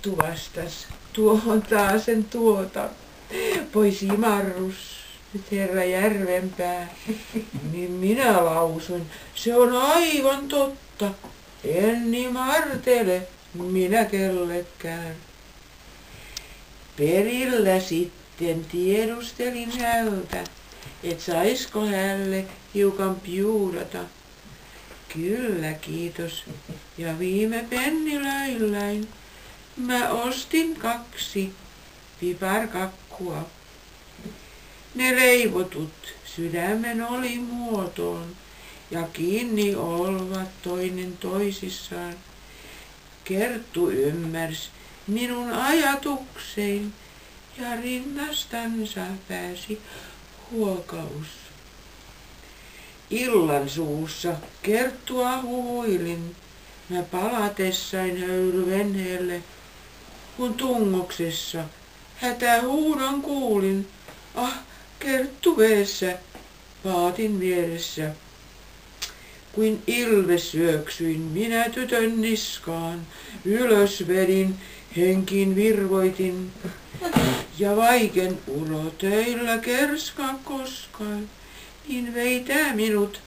Kerttu vastas, tuohon taasen tuota. Pois Imarrus, nyt herra Järvenpää. Niin minä lausuin, se on aivan totta. En imartele minä kellekään. Perillä sitten tiedustelin häneltä, et saisko hälle hiukan piudata. Kyllä, kiitos. Ja viime penniläilläin mä ostin 2 piparkakkua. Ne leivotut sydämen oli muotoon ja kiinni olivat toinen toisissaan. Kerttu ymmärsi minun ajatuksein ja rinnastansa pääsi huokaus. Illan suussa Kerttua huuilin, mä palatessain höyryvenheelle, kun tungoksessa hätähuudon kuulin, Kerttu veessä, paatin vieressä. Kuin ilves syöksyin minä tytön niskaan, ylös vedin, henkiin virvoitin, ja vaiken urotöillä kerskaa koskaan, niin veitää minut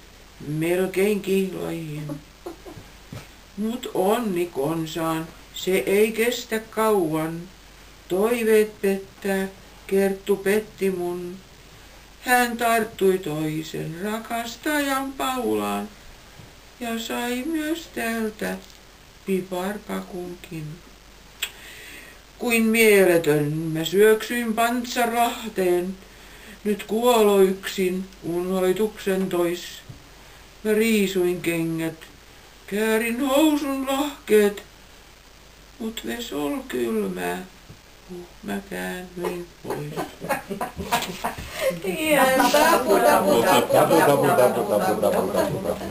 melkein kihlajiin. Mut onni konsaan, se ei kestä kauan, toiveet pettää, Kerttu petti mun. Hän tarttui toisen rakastajan paulaan ja sai myös tältä piparkakunkin. Kuin mieletön mä syöksyin pantsarahteen, nyt kuolo yksin unhoituksen tois. Mä riisuin kengät, käärin housun lahkeet, mut ves ol kylmää. Mä käännyin pois. Tapu, tapu, tapu, tapu, tapu, tapu, tapu, tapu, tapu.